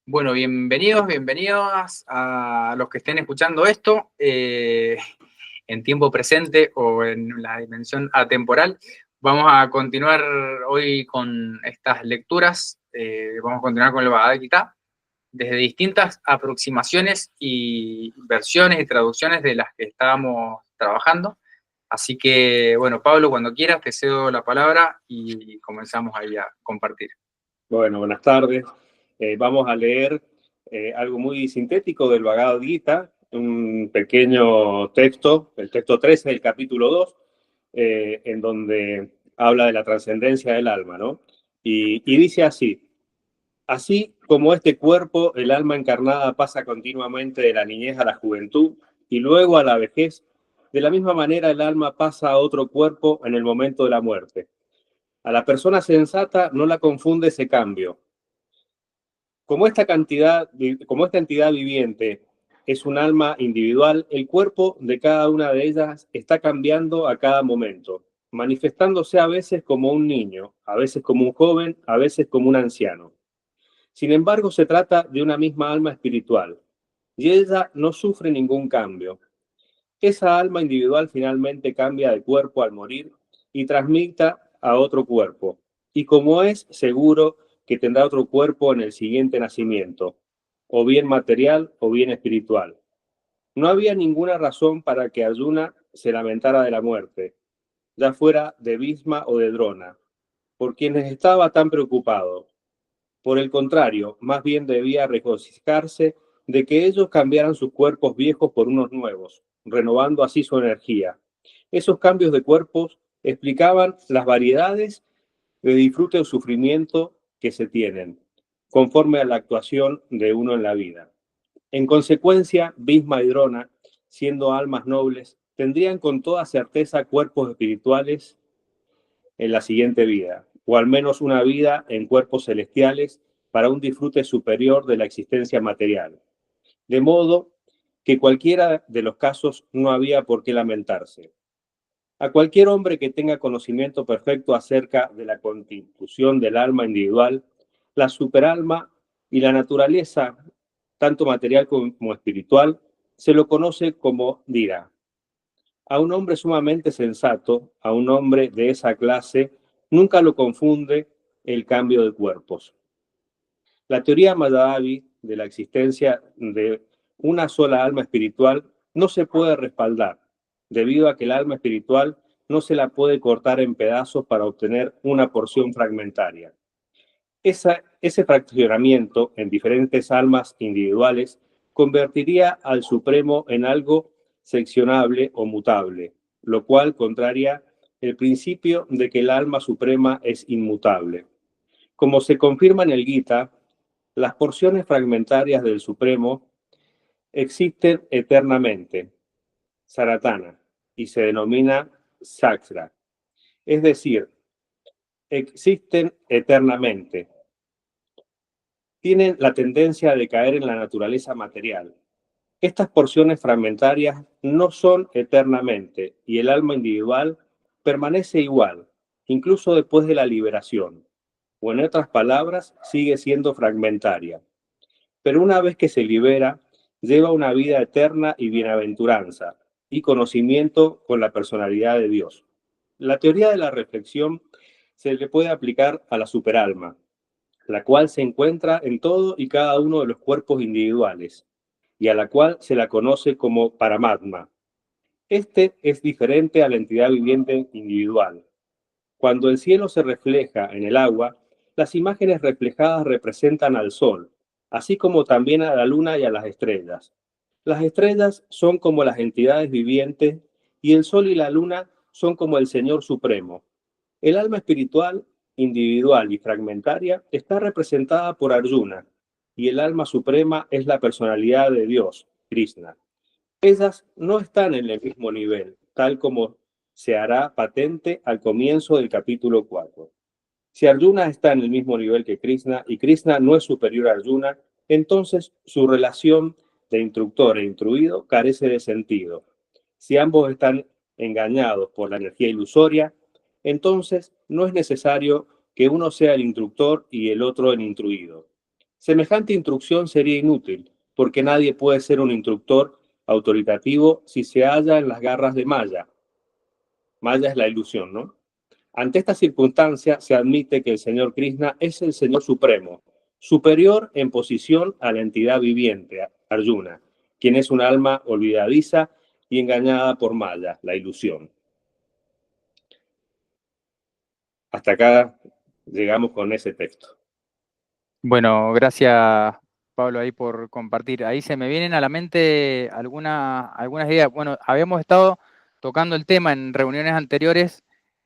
Bueno, bienvenidos a los que estén escuchando esto en tiempo presente o en la dimensión atemporal. Vamos a continuar hoy con estas lecturas, vamos a continuar con el Bhagavad Gita desde distintas aproximaciones y versiones y traducciones de las que estábamos trabajando. Así que, bueno, Pablo, cuando quieras, te cedo la palabra y comenzamos ahí a compartir. Bueno, buenas tardes. Vamos a leer algo muy sintético del Bhagavad Gita, un pequeño texto, el texto 13 del capítulo 2, en donde habla de la trascendencia del alma, ¿no? Y dice así como este cuerpo, el alma encarnada pasa continuamente de la niñez a la juventud y luego a la vejez, de la misma manera el alma pasa a otro cuerpo en el momento de la muerte. A la persona sensata no la confunde ese cambio. Como esta entidad viviente es un alma individual, el cuerpo de cada una de ellas está cambiando a cada momento, manifestándose a veces como un niño, a veces como un joven, a veces como un anciano. Sin embargo, se trata de una misma alma espiritual y ella no sufre ningún cambio. Esa alma individual finalmente cambia de cuerpo al morir y transmita a otro cuerpo. Y como es seguro que tendrá otro cuerpo en el siguiente nacimiento, o bien material o bien espiritual. No había ninguna razón para que Arjuna se lamentara de la muerte, ya fuera de Bhisma o de Drona, por quienes estaba tan preocupado. Por el contrario, más bien debía regocijarse de que ellos cambiaran sus cuerpos viejos por unos nuevos, renovando así su energía. Esos cambios de cuerpos explicaban las variedades de disfrute o sufrimiento que se tienen, conforme a la actuación de uno en la vida. En consecuencia, Bhisma y Drona, siendo almas nobles, tendrían con toda certeza cuerpos espirituales en la siguiente vida, o al menos una vida en cuerpos celestiales para un disfrute superior de la existencia material. De modo que cualquiera de los casos no había por qué lamentarse. A cualquier hombre que tenga conocimiento perfecto acerca de la constitución del alma individual, la superalma y la naturaleza, tanto material como espiritual, se lo conoce como Dira. A un hombre sumamente sensato, a un hombre de esa clase, nunca lo confunde el cambio de cuerpos. La teoría Madhavavi de la existencia de una sola alma espiritual no se puede respaldar, debido a que el alma espiritual no se la puede cortar en pedazos para obtener una porción fragmentaria. Ese fraccionamiento en diferentes almas individuales convertiría al Supremo en algo seccionable o mutable, lo cual contraria el principio de que el alma suprema es inmutable. Como se confirma en el Gita, las porciones fragmentarias del Supremo existen eternamente, Saratana, y se denomina Saksra, es decir, existen eternamente. Tienen la tendencia de caer en la naturaleza material. Estas porciones fragmentarias no son eternamente y el alma individual permanece igual, incluso después de la liberación, o en otras palabras, sigue siendo fragmentaria. Pero una vez que se libera, lleva una vida eterna y bienaventuranza y conocimiento con la personalidad de Dios. La teoría de la reflexión se le puede aplicar a la superalma, la cual se encuentra en todo y cada uno de los cuerpos individuales, y a la cual se la conoce como Paramatma. Este es diferente a la entidad viviente individual. Cuando el cielo se refleja en el agua, las imágenes reflejadas representan al sol, así como también a la luna y a las estrellas. Las estrellas son como las entidades vivientes y el sol y la luna son como el Señor Supremo. El alma espiritual, individual y fragmentaria está representada por Arjuna y el alma suprema es la personalidad de Dios, Krishna. Ellas no están en el mismo nivel, tal como se hará patente al comienzo del capítulo 4. Si Arjuna está en el mismo nivel que Krishna y Krishna no es superior a Arjuna, entonces su relación de instructor e instruido carece de sentido. Si ambos están engañados por la energía ilusoria, entonces no es necesario que uno sea el instructor y el otro el instruido. Semejante instrucción sería inútil, porque nadie puede ser un instructor autoritativo si se halla en las garras de Maya. Maya es la ilusión, ¿no? Ante esta circunstancia se admite que el señor Krishna es el Señor Supremo, superior en posición a la entidad viviente, Arjuna, quien es un alma olvidadiza y engañada por Maya, la ilusión. Hasta acá llegamos con ese texto. Bueno, gracias Pablo ahí por compartir. Ahí se me vienen a la mente algunas ideas. Bueno, habíamos estado tocando el tema en reuniones anteriores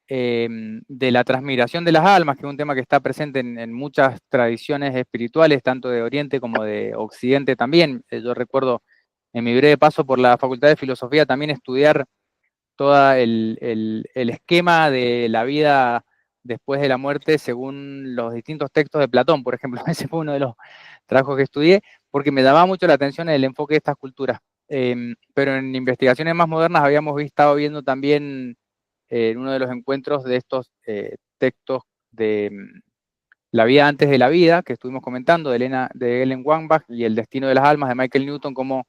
de la transmigración de las almas, que es un tema que está presente en muchas tradiciones espirituales, tanto de Oriente como de Occidente también. Yo recuerdo en mi breve paso por la Facultad de Filosofía también estudiar todo el esquema de la vida después de la muerte según los distintos textos de Platón, por ejemplo. Ese fue uno de los trabajos que estudié, porque me llamaba mucho la atención el enfoque de estas culturas. Pero en investigaciones más modernas habíamos estado viendo también en uno de los encuentros de estos textos de La vida antes de la vida, que estuvimos comentando, de Ellen Wambach, y El destino de las almas, de Michael Newton, cómo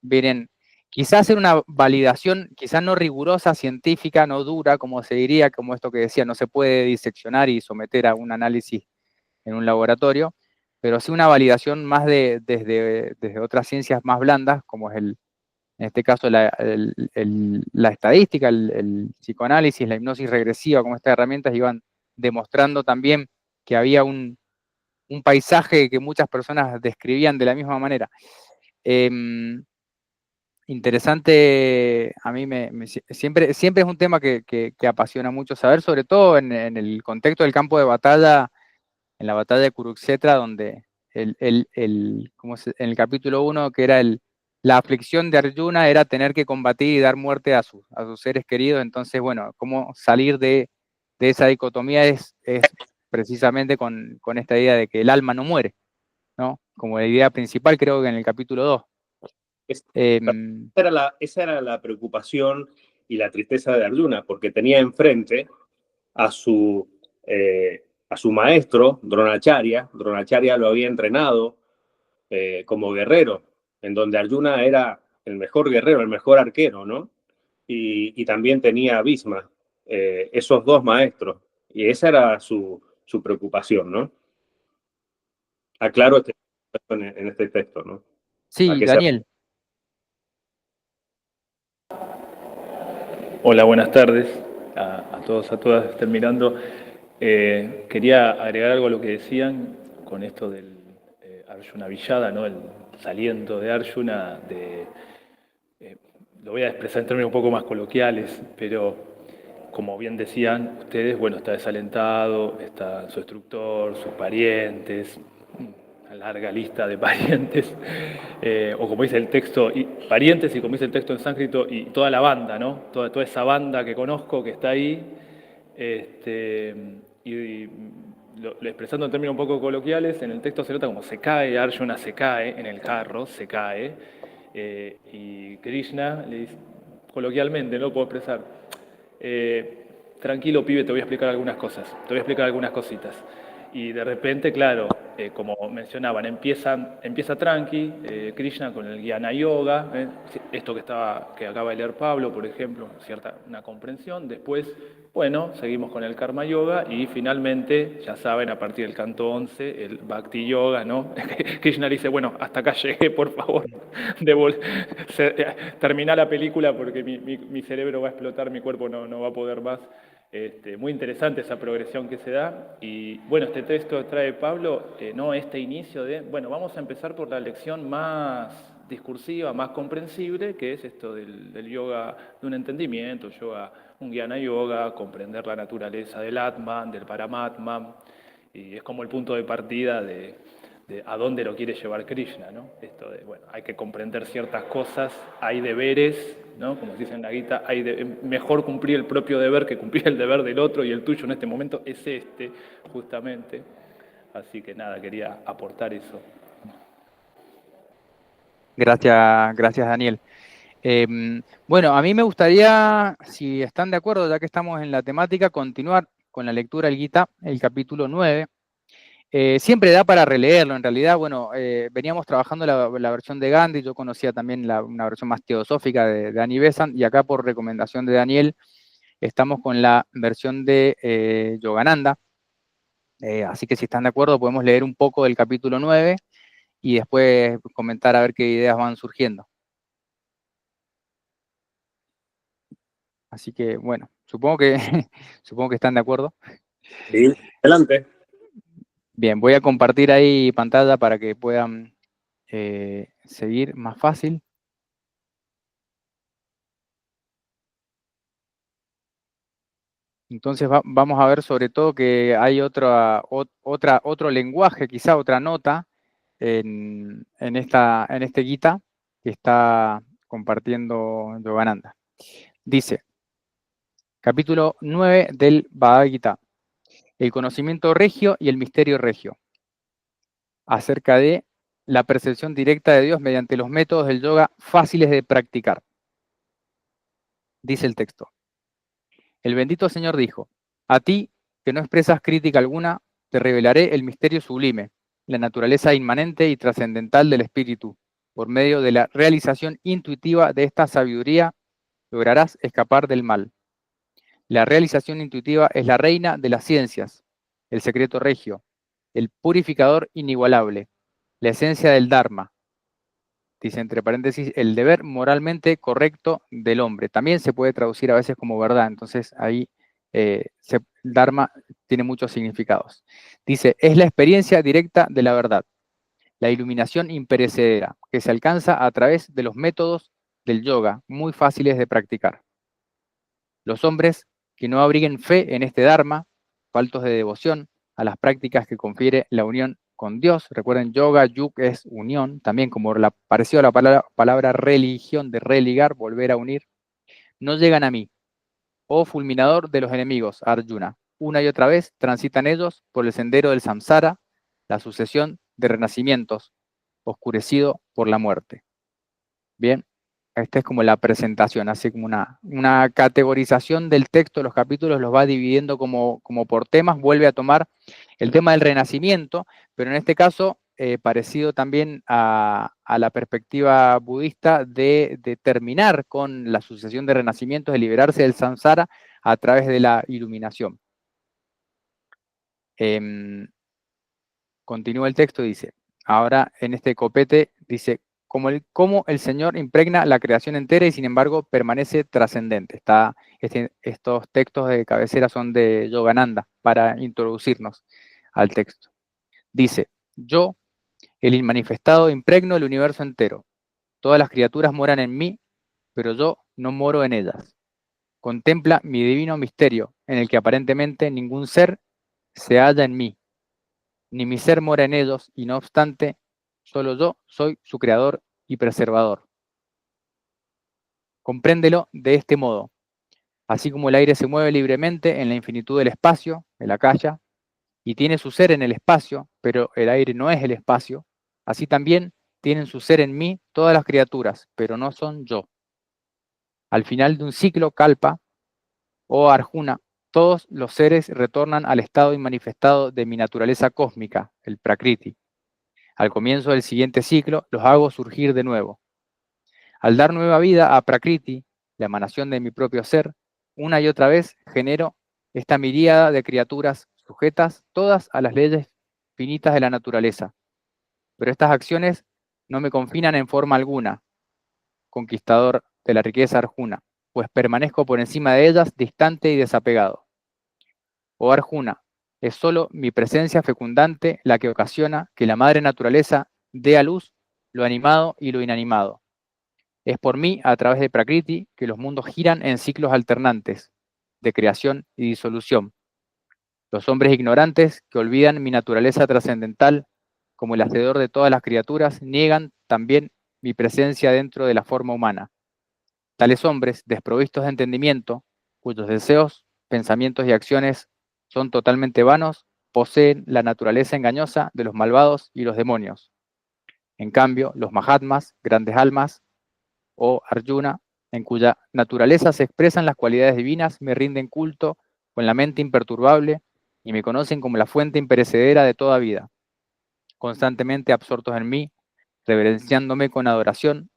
vienen, quizás hacer una validación, quizás no rigurosa, científica, no dura, como se diría, como esto que decía, no se puede diseccionar y someter a un análisis en un laboratorio, pero sí una validación más desde otras ciencias más blandas, como es en este caso la estadística, el psicoanálisis, la hipnosis regresiva, como estas herramientas iban demostrando también que había un paisaje que muchas personas describían de la misma manera. Interesante, a mí siempre es un tema que apasiona mucho saber, sobre todo en el contexto del campo de batalla, en la batalla de Kurukshetra, donde en el capítulo 1, que era la aflicción de Arjuna, era tener que combatir y dar muerte a sus seres queridos. Entonces, bueno, cómo salir de esa dicotomía es precisamente con esta idea de que el alma no muere, ¿no? Como la idea principal, creo que en el capítulo 2. Esa era la preocupación y la tristeza de Arjuna, porque tenía enfrente a su maestro, Dronacharya. Dronacharya lo había entrenado como guerrero, en donde Arjuna era el mejor guerrero, el mejor arquero, ¿no? Y también tenía a Bhisma, esos dos maestros, y esa era su preocupación, ¿no? Aclaro en este texto, ¿no? Sí, Daniel. Hola, buenas tardes a todos, a todas que estén mirando. Quería agregar algo a lo que decían con esto del Arjuna Villada, ¿no? El saliento de Arjuna, lo voy a expresar en términos un poco más coloquiales, pero como bien decían ustedes, bueno, está desalentado, está su instructor, sus parientes, una larga lista de parientes, o como dice el texto, parientes y como dice el texto en sánscrito, y toda la banda, ¿no? Toda esa banda que conozco que está ahí, expresando en términos un poco coloquiales, en el texto se nota como se cae, Arjuna se cae en el carro, se cae, y Krishna le dice, coloquialmente, no lo puedo expresar, tranquilo pibe, te voy a explicar algunas cosas, te voy a explicar algunas cositas. Y de repente, claro, como mencionaban, empieza tranqui, Krishna con el Jnana Yoga, esto que acaba de leer Pablo, por ejemplo, una comprensión. Después, bueno, seguimos con el Karma Yoga y finalmente, ya saben, a partir del canto 11, el Bhakti Yoga, ¿no? Krishna dice, bueno, hasta acá llegué, por favor, termina la película porque mi cerebro va a explotar, mi cuerpo no va a poder más. Muy interesante esa progresión que se da y bueno, este texto trae Pablo, ¿no? Este inicio de, bueno, vamos a empezar por la lección más discursiva, más comprensible, que es esto del yoga de un entendimiento, un Jnana Yoga, comprender la naturaleza del Atman, del Paramatma, y es como el punto de partida de a dónde lo quiere llevar Krishna, ¿no? Esto de, bueno, hay que comprender ciertas cosas, hay deberes, ¿no? Como se dice en la Gita, mejor cumplir el propio deber que cumplir el deber del otro, y el tuyo en este momento es justamente. Así que nada, quería aportar eso. Gracias Daniel. Bueno, a mí me gustaría, si están de acuerdo, ya que estamos en la temática, continuar con la lectura del Gita, el capítulo 9. Siempre da para releerlo, en realidad, bueno, veníamos trabajando la versión de Gandhi, yo conocía también una versión más teosófica de Annie Besant, y acá por recomendación de Daniel, estamos con la versión de Yogananda, así que si están de acuerdo podemos leer un poco del capítulo 9 y después comentar a ver qué ideas van surgiendo. Así que, bueno, supongo que, supongo que están de acuerdo. Sí, adelante. Bien, voy a compartir ahí pantalla para que puedan seguir más fácil. Entonces vamos a ver sobre todo que hay otro lenguaje, quizá otra nota en este Gita que está compartiendo Yogananda. Dice, capítulo 9 del Bhagavad Gita, el conocimiento regio y el misterio regio, acerca de la percepción directa de Dios mediante los métodos del yoga fáciles de practicar. Dice el texto. El bendito Señor dijo, a ti, que no expresas crítica alguna, te revelaré el misterio sublime, la naturaleza inmanente y trascendental del espíritu. Por medio de la realización intuitiva de esta sabiduría, lograrás escapar del mal. La realización intuitiva es la reina de las ciencias, el secreto regio, el purificador inigualable, la esencia del Dharma. Dice entre paréntesis, el deber moralmente correcto del hombre. También se puede traducir a veces como verdad, entonces ahí Dharma tiene muchos significados. Dice, es la experiencia directa de la verdad, la iluminación imperecedera, que se alcanza a través de los métodos del yoga, muy fáciles de practicar. Los hombres que no abriguen fe en este Dharma, faltos de devoción a las prácticas que confiere la unión con Dios. Recuerden, yoga, yug es unión, también como parecido a la palabra religión, de religar, volver a unir. No llegan a mí, oh fulminador de los enemigos, Arjuna. Una y otra vez transitan ellos por el sendero del samsara, la sucesión de renacimientos, oscurecido por la muerte. Bien, esta es como la presentación, así como una categorización del texto, los capítulos los va dividiendo como por temas, vuelve a tomar el tema del renacimiento, pero en este caso parecido también a la perspectiva budista de terminar con la sucesión de renacimientos, de liberarse del samsara a través de la iluminación. Continúa el texto, dice, ahora en este copete dice, cómo el Señor impregna la creación entera y sin embargo permanece trascendente. Estos textos de cabecera son de Yogananda para introducirnos al texto. Dice, yo, el inmanifestado, impregno el universo entero. Todas las criaturas moran en mí, pero yo no moro en ellas. Contempla mi divino misterio, en el que aparentemente ningún ser se halla en mí, ni mi ser mora en ellos, y no obstante, solo yo soy su creador y preservador. Compréndelo de este modo. Así como el aire se mueve libremente en la infinitud del espacio, el akasha, y tiene su ser en el espacio, pero el aire no es el espacio, así también tienen su ser en mí todas las criaturas, pero no son yo. Al final de un ciclo, kalpa, oh Arjuna, todos los seres retornan al estado inmanifestado de mi naturaleza cósmica, el prakriti. Al comienzo del siguiente ciclo, los hago surgir de nuevo. Al dar nueva vida a Prakriti, la emanación de mi propio ser, una y otra vez genero esta miríada de criaturas sujetas todas a las leyes finitas de la naturaleza. Pero estas acciones no me confinan en forma alguna, conquistador de la riqueza Arjuna, pues permanezco por encima de ellas distante y desapegado. Oh Arjuna, es solo mi presencia fecundante la que ocasiona que la madre naturaleza dé a luz lo animado y lo inanimado. Es por mí, a través de Prakriti, que los mundos giran en ciclos alternantes, de creación y disolución. Los hombres ignorantes, que olvidan mi naturaleza trascendental, como el hacedor de todas las criaturas, niegan también mi presencia dentro de la forma humana. Tales hombres, desprovistos de entendimiento, cuyos deseos, pensamientos y acciones son totalmente vanos, poseen la naturaleza engañosa de los malvados y los demonios. En cambio, los Mahatmas, grandes almas, o Arjuna, en cuya naturaleza se expresan las cualidades divinas, me rinden culto con la mente imperturbable y me conocen como la fuente imperecedera de toda vida, constantemente absortos en mí, reverenciándome con adoración,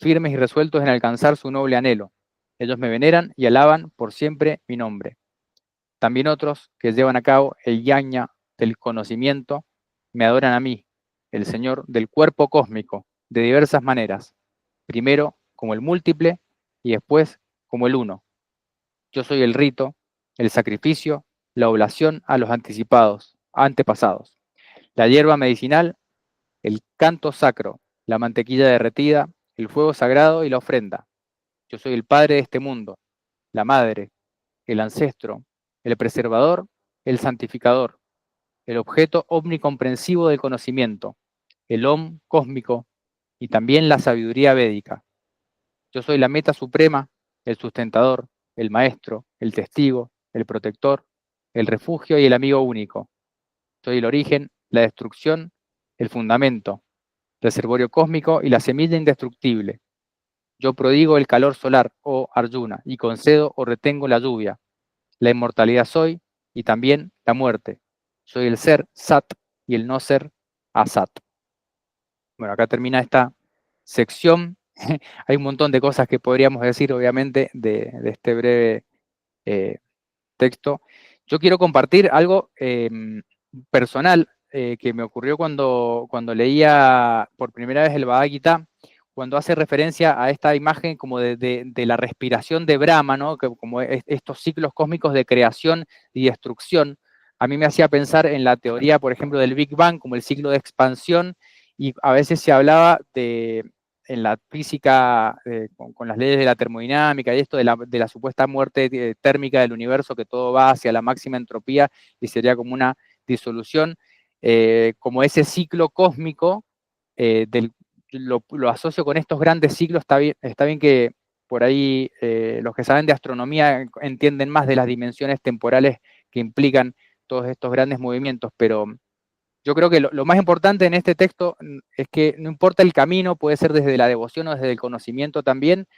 firmes y resueltos en alcanzar su noble anhelo. Ellos me veneran y alaban por siempre mi nombre. También otros que llevan a cabo el yaña del conocimiento me adoran a mí, el Señor del cuerpo cósmico, de diversas maneras. Primero como el múltiple y después como el uno. Yo soy el rito, el sacrificio, la oblación a los antepasados, la hierba medicinal, el canto sacro, la mantequilla derretida, el fuego sagrado y la ofrenda. Yo soy el padre de este mundo, la madre, el ancestro, el preservador, el santificador, el objeto omnicomprensivo del conocimiento, el Om cósmico y también la sabiduría védica. Yo soy la meta suprema, el sustentador, el maestro, el testigo, el protector, el refugio y el amigo único. Soy el origen, la destrucción, el fundamento, reservorio cósmico y la semilla indestructible. Yo prodigo el calor solar, oh Arjuna, y concedo o retengo la lluvia. La inmortalidad soy y también la muerte. Soy el ser Sat y el no ser Asat. Bueno, acá termina esta sección. Hay un montón de cosas que podríamos decir, obviamente, de este breve texto. Yo quiero compartir algo personal que me ocurrió cuando leía por primera vez el Bhagavad Gita, cuando hace referencia a esta imagen como de la respiración de Brahma, ¿no? Que como estos ciclos cósmicos de creación y destrucción. A mí me hacía pensar en la teoría, por ejemplo, del Big Bang, como el ciclo de expansión, y a veces se hablaba en la física, con las leyes de la termodinámica y esto de la supuesta muerte térmica del universo, que todo va hacia la máxima entropía y sería como una disolución, como ese ciclo cósmico, lo asocio con estos grandes ciclos. Está bien que por ahí los que saben de astronomía entienden más de las dimensiones temporales que implican todos estos grandes movimientos, pero yo creo que lo más importante en este texto es que no importa el camino, puede ser desde la devoción o desde el conocimiento también,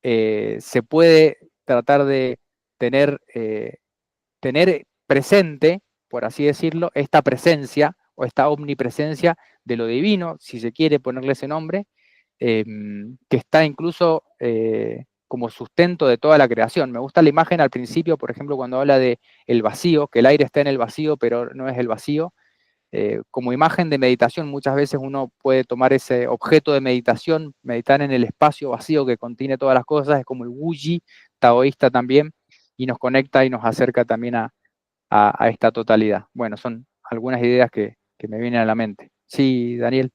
se puede tratar de tener presente, por así decirlo, esta presencia o esta omnipresencia de lo divino, si se quiere ponerle ese nombre, que está incluso como sustento de toda la creación. Me gusta la imagen al principio, por ejemplo, cuando habla de el vacío, que el aire está en el vacío, pero no es el vacío. Como imagen de meditación, muchas veces uno puede tomar ese objeto de meditación, meditar en el espacio vacío que contiene todas las cosas, es como el Wuji taoísta también, y nos conecta y nos acerca también a esta totalidad. Bueno, son algunas ideas que me vienen a la mente. Sí, Daniel.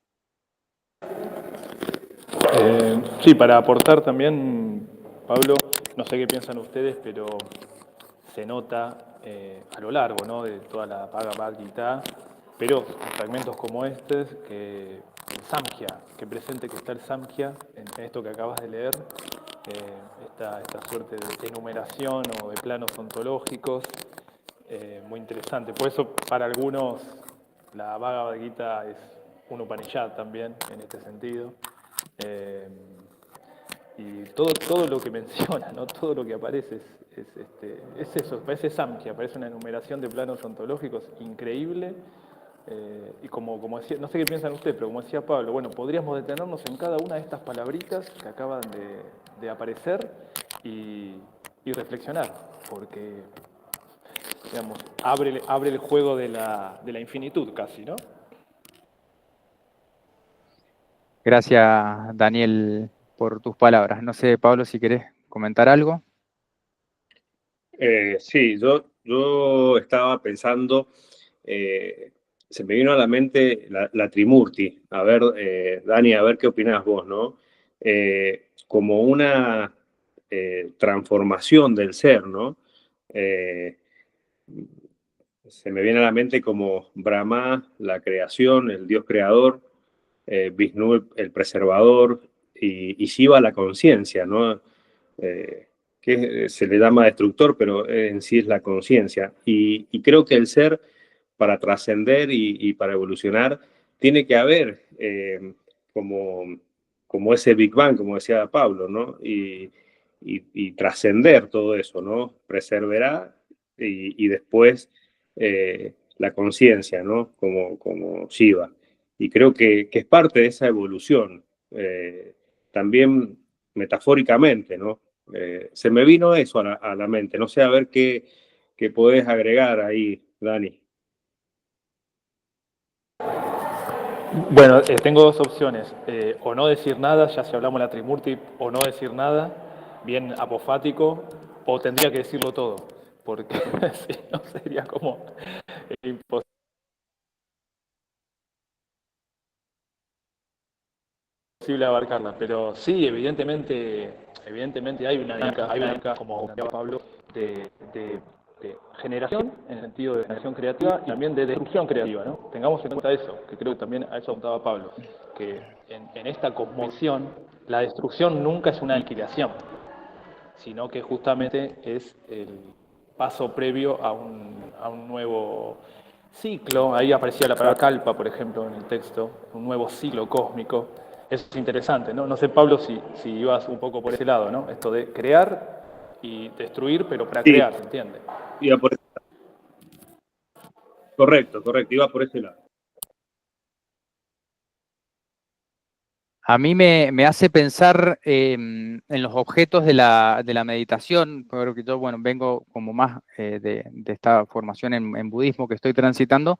Sí, para aportar también, Pablo, no sé qué piensan ustedes, pero se nota a lo largo, ¿no?, de toda la Bhagavad Gita, pero en fragmentos como este, que el Samkhya, que presente que está el Samkhya en esto que acabas de leer, esta suerte de enumeración o de planos ontológicos, muy interesante. Por eso, para algunos, la Bhagavad Gita es un Upanishad también, en este sentido. Y todo lo que menciona, ¿no?, todo lo que aparece es eso, parece Samkhya, parece una enumeración de planos ontológicos increíble. Y como decía, no sé qué piensan ustedes, pero como decía Pablo, bueno, podríamos detenernos en cada una de estas palabritas que acaban de aparecer y reflexionar, porque, digamos, abre el juego de la infinitud casi, ¿no? Gracias, Daniel, por tus palabras. No sé, Pablo, si querés comentar algo. Sí, yo estaba pensando, se me vino a la mente la Trimurti. A ver, Dani, a ver qué opinás vos, ¿no? Como una transformación del ser, ¿no? Se me viene a la mente como Brahma, la creación, el Dios creador, Vishnu, el preservador, y Shiva, la conciencia, ¿no? Que se le llama destructor, pero en sí es la conciencia. Y creo que el ser, para trascender y para evolucionar, tiene que haber como ese Big Bang, como decía Pablo, ¿no? Y trascender todo eso, ¿no? Preservará y después la conciencia, ¿no? Como Shiva. Y creo que es parte de esa evolución, también metafóricamente, ¿no? Se me vino eso a la mente, no sé, a ver qué podés agregar ahí, Dani. Bueno, tengo dos opciones, o no decir nada, ya si hablamos de la Trimurti, o no decir nada, bien apofático, o tendría que decirlo todo, porque si no sería como imposible abarcarla. Pero sí, evidentemente hay una dinámica, como decía Pablo, de generación, en el sentido de generación creativa, y también de destrucción creativa, ¿no? Tengamos en cuenta eso, que creo que también a eso apuntaba Pablo, que en esta cosmovisión la destrucción nunca es una liquidación, sino que justamente es el paso previo a un nuevo ciclo. Ahí aparecía la palabra kalpa, por ejemplo, en el texto, un nuevo ciclo cósmico. Eso es interesante, ¿no? No sé, Pablo, si ibas un poco por ese lado, ¿no? Esto de crear y destruir, pero para Sí, crear, ¿se entiende? iba por ese lado. Correcto, iba por ese lado. A mí me hace pensar en los objetos de la meditación, porque yo, bueno, vengo como más de esta formación en budismo que estoy transitando,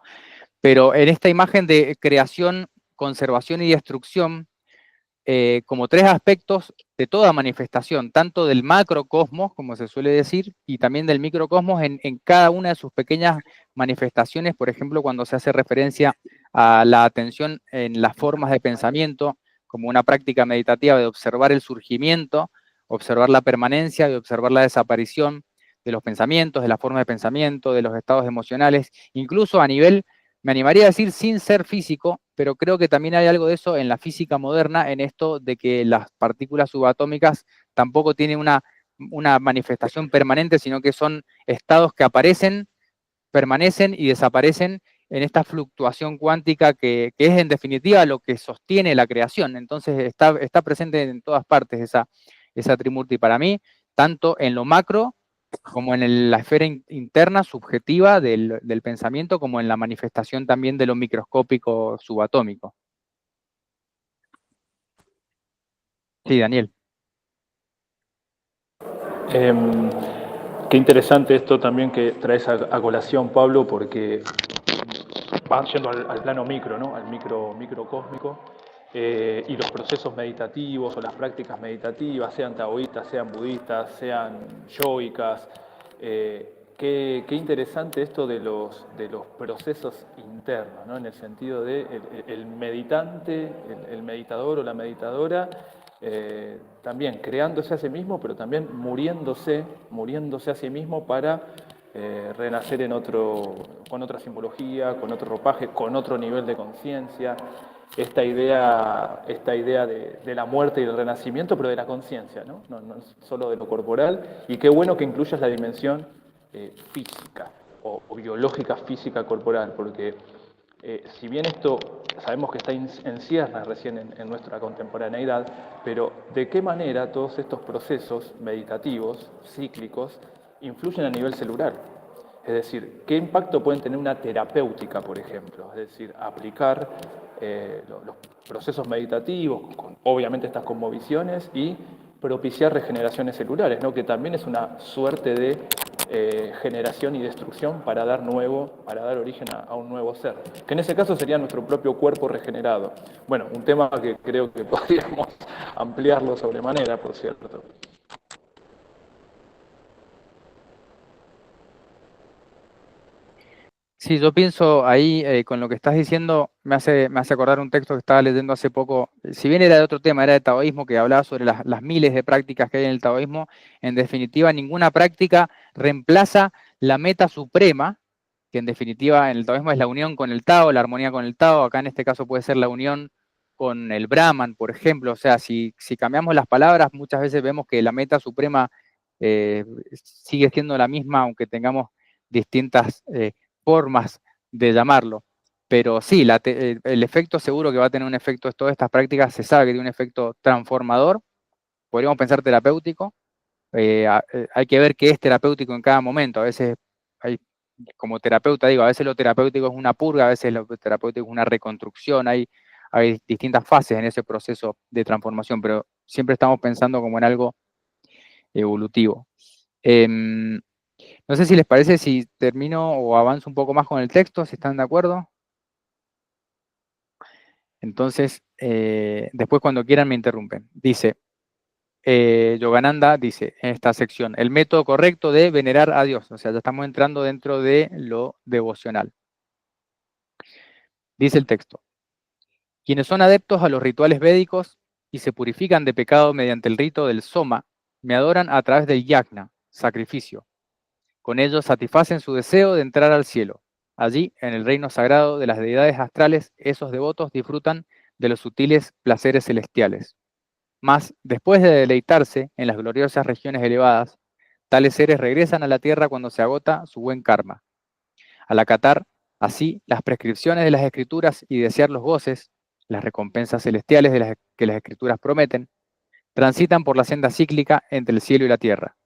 pero en esta imagen de creación, conservación y destrucción, como tres aspectos de toda manifestación, tanto del macrocosmos, como se suele decir, y también del microcosmos en cada una de sus pequeñas manifestaciones, por ejemplo, cuando se hace referencia a la atención en las formas de pensamiento, como una práctica meditativa de observar el surgimiento, observar la permanencia y observar la desaparición de los pensamientos, de la forma de pensamiento, de los estados emocionales, incluso a nivel, me animaría a decir, sin ser físico, pero creo que también hay algo de eso en la física moderna, en esto de que las partículas subatómicas tampoco tienen una manifestación permanente, sino que son estados que aparecen, permanecen y desaparecen en esta fluctuación cuántica que es en definitiva lo que sostiene la creación. Entonces está presente en todas partes esa Trimurti para mí, tanto en lo macro como en la esfera interna subjetiva del pensamiento, como en la manifestación también de lo microscópico subatómico. Sí, Daniel. Qué interesante esto también que traes a colación, Pablo, porque van yendo al plano micro, ¿no? Al microcósmico, y los procesos meditativos o las prácticas meditativas, sean taoístas, sean budistas, sean yoicas. Qué interesante esto de los procesos internos, ¿no? En el sentido de el meditante, el meditador o la meditadora, también creándose a sí mismo, pero también muriéndose a sí mismo para renacer con otra simbología, con otro ropaje, con otro nivel de conciencia. Esta idea de la muerte y el renacimiento, pero de la conciencia, ¿no? No solo de lo corporal. Y qué bueno que incluyas la dimensión física o biológica física corporal, porque si bien esto sabemos que está en ciernes recién en nuestra contemporaneidad, pero ¿de qué manera todos estos procesos meditativos, cíclicos, influyen a nivel celular? Es decir, ¿qué impacto pueden tener una terapéutica, por ejemplo? Es decir, aplicar los procesos meditativos, obviamente estas cosmovisiones, y propiciar regeneraciones celulares, ¿no? Que también es una suerte de generación y destrucción para dar origen a un nuevo ser, que en ese caso sería nuestro propio cuerpo regenerado. Bueno, un tema que creo que podríamos ampliarlo sobremanera, por cierto. Sí, yo pienso ahí, con lo que estás diciendo, me hace acordar un texto que estaba leyendo hace poco. Si bien era de otro tema, era de taoísmo, que hablaba sobre las miles de prácticas que hay en el taoísmo. En definitiva, ninguna práctica reemplaza la meta suprema, que en definitiva en el taoísmo es la unión con el Tao, la armonía con el Tao. Acá en este caso puede ser la unión con el Brahman, por ejemplo. O sea, si cambiamos las palabras, muchas veces vemos que la meta suprema sigue siendo la misma, aunque tengamos distintas formas de llamarlo. Pero sí, el efecto seguro que va a tener un efecto, todas estas prácticas se sabe que tiene un efecto transformador, podríamos pensar terapéutico. Hay que ver qué es terapéutico en cada momento. A veces hay como terapeuta digo, a veces lo terapéutico es una purga, a veces lo terapéutico es una reconstrucción, hay distintas fases en ese proceso de transformación, pero siempre estamos pensando como en algo evolutivo. No sé si les parece si termino o avanzo un poco más con el texto, si están de acuerdo. Entonces, después cuando quieran me interrumpen. Dice, Yogananda dice en esta sección, el método correcto de venerar a Dios. O sea, ya estamos entrando dentro de lo devocional. Dice el texto, quienes son adeptos a los rituales védicos y se purifican de pecado mediante el rito del soma, me adoran a través del yajna, sacrificio. Con ello satisfacen su deseo de entrar al cielo. Allí, en el reino sagrado de las deidades astrales, esos devotos disfrutan de los sutiles placeres celestiales. Mas, después de deleitarse en las gloriosas regiones elevadas, tales seres regresan a la tierra cuando se agota su buen karma. Al acatar, así, las prescripciones de las escrituras y desear los goces, las recompensas celestiales que las escrituras prometen, transitan por la senda cíclica entre el cielo y la tierra.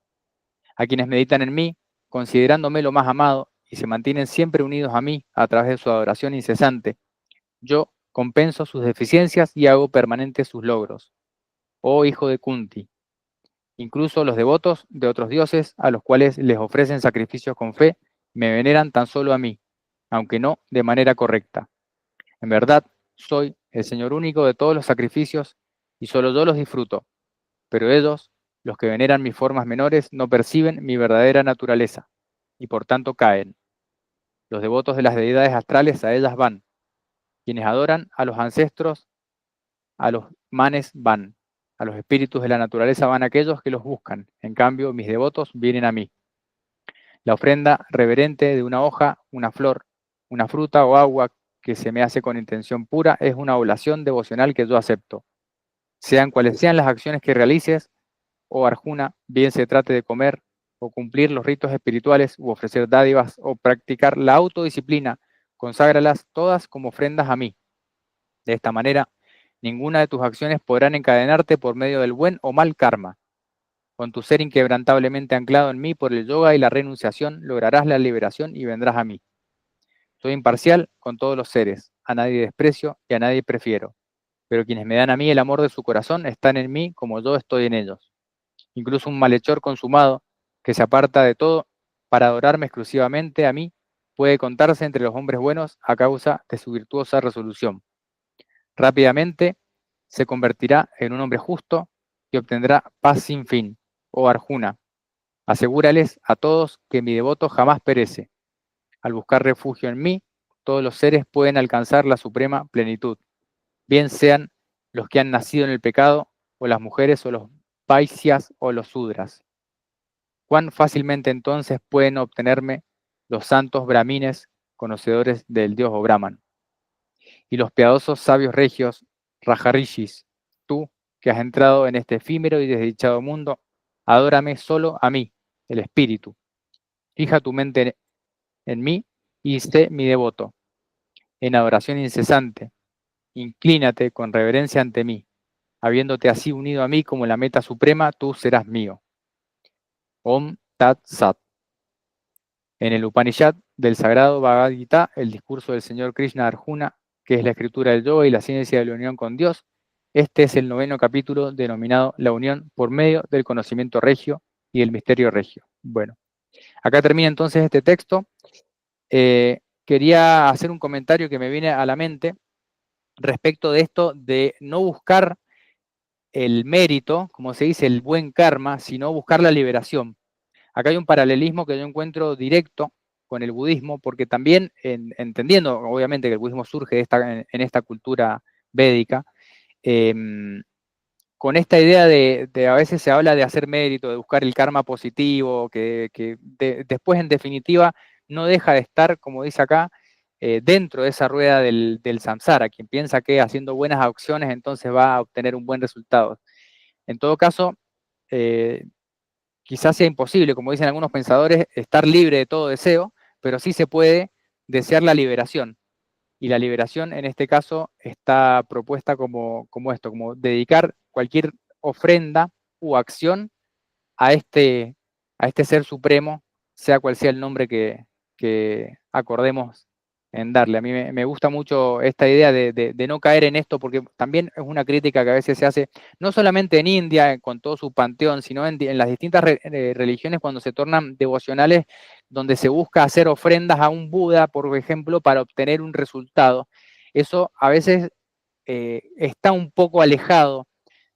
A quienes meditan en mí, considerándome lo más amado, y se mantienen siempre unidos a mí a través de su adoración incesante, yo compenso sus deficiencias y hago permanentes sus logros. Oh hijo de Kunti, incluso los devotos de otros dioses a los cuales les ofrecen sacrificios con fe, me veneran tan solo a mí, aunque no de manera correcta. En verdad, soy el Señor único de todos los sacrificios y solo yo los disfruto, pero ellos, los que veneran mis formas menores, no perciben mi verdadera naturaleza y por tanto caen. Los devotos de las deidades astrales a ellas van. Quienes adoran a los ancestros, a los manes van. A los espíritus de la naturaleza van aquellos que los buscan. En cambio, mis devotos vienen a mí. La ofrenda reverente de una hoja, una flor, una fruta o agua que se me hace con intención pura es una oblación devocional que yo acepto. Sean cuales sean las acciones que realices, oh Arjuna, bien se trate de comer o cumplir los ritos espirituales u ofrecer dádivas o practicar la autodisciplina, conságralas todas como ofrendas a mí. De esta manera, ninguna de tus acciones podrán encadenarte por medio del buen o mal karma. Con tu ser inquebrantablemente anclado en mí por el yoga y la renunciación, lograrás la liberación y vendrás a mí. Soy imparcial con todos los seres, a nadie desprecio y a nadie prefiero. Pero quienes me dan a mí el amor de su corazón están en mí como yo estoy en ellos. Incluso un malhechor consumado, que se aparta de todo para adorarme exclusivamente a mí, puede contarse entre los hombres buenos a causa de su virtuosa resolución. Rápidamente se convertirá en un hombre justo y obtendrá paz sin fin. Oh Arjuna, asegúrales a todos que mi devoto jamás perece. Al buscar refugio en mí, todos los seres pueden alcanzar la suprema plenitud, bien sean los que han nacido en el pecado, o las mujeres, o los vaisyas, o los sudras. ¿Cuán fácilmente entonces pueden obtenerme los santos brahmines, conocedores del dios o Brahman? Y los piadosos sabios regios, Rajarishis, tú que has entrado en este efímero y desdichado mundo, adórame solo a mí, el espíritu. Fija tu mente en mí y sé mi devoto. En adoración incesante, inclínate con reverencia ante mí. Habiéndote así unido a mí como la meta suprema, tú serás mío. Om Tat Sat. En el Upanishad del sagrado Bhagavad Gita, el discurso del Señor Krishna Arjuna, que es la escritura del yoga y la ciencia de la unión con Dios, este es el 9º capítulo denominado La unión por medio del conocimiento regio y el misterio regio. Bueno, acá termina entonces este texto. Quería hacer un comentario que me viene a la mente respecto de esto de no buscar el mérito, como se dice, el buen karma, sino buscar la liberación. Acá hay un paralelismo que yo encuentro directo con el budismo, porque también, entendiendo obviamente que el budismo surge en esta cultura védica, con esta idea de a veces se habla de hacer mérito, de buscar el karma positivo, que después en definitiva no deja de estar, como dice acá, dentro de esa rueda del samsara. Quien piensa que haciendo buenas acciones entonces va a obtener un buen resultado. En todo caso, quizás sea imposible, como dicen algunos pensadores, estar libre de todo deseo, pero sí se puede desear la liberación. Y la liberación en este caso está propuesta como esto, como dedicar cualquier ofrenda u acción a este ser supremo, sea cual sea el nombre que que acordemos en darle. A mí me gusta mucho esta idea de no caer en esto, porque también es una crítica que a veces se hace, no solamente en India, con todo su panteón, sino en las distintas religiones cuando se tornan devocionales, donde se busca hacer ofrendas a un Buda, por ejemplo, para obtener un resultado. Eso a veces está un poco alejado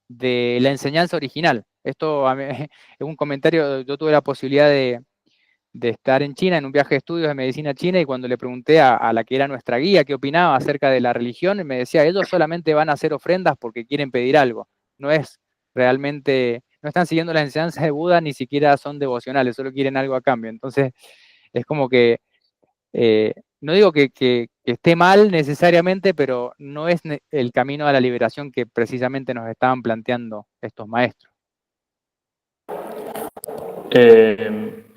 de la enseñanza original. Esto es un comentario. Yo tuve la posibilidad de estar en China, en un viaje de estudios de medicina china, y cuando le pregunté a la que era nuestra guía qué opinaba acerca de la religión, me decía, ellos solamente van a hacer ofrendas porque quieren pedir algo. No es realmente, no están siguiendo las enseñanzas de Buda, ni siquiera son devocionales, solo quieren algo a cambio. Entonces, es como que, no digo que esté mal necesariamente, pero no es el camino a la liberación que precisamente nos estaban planteando estos maestros.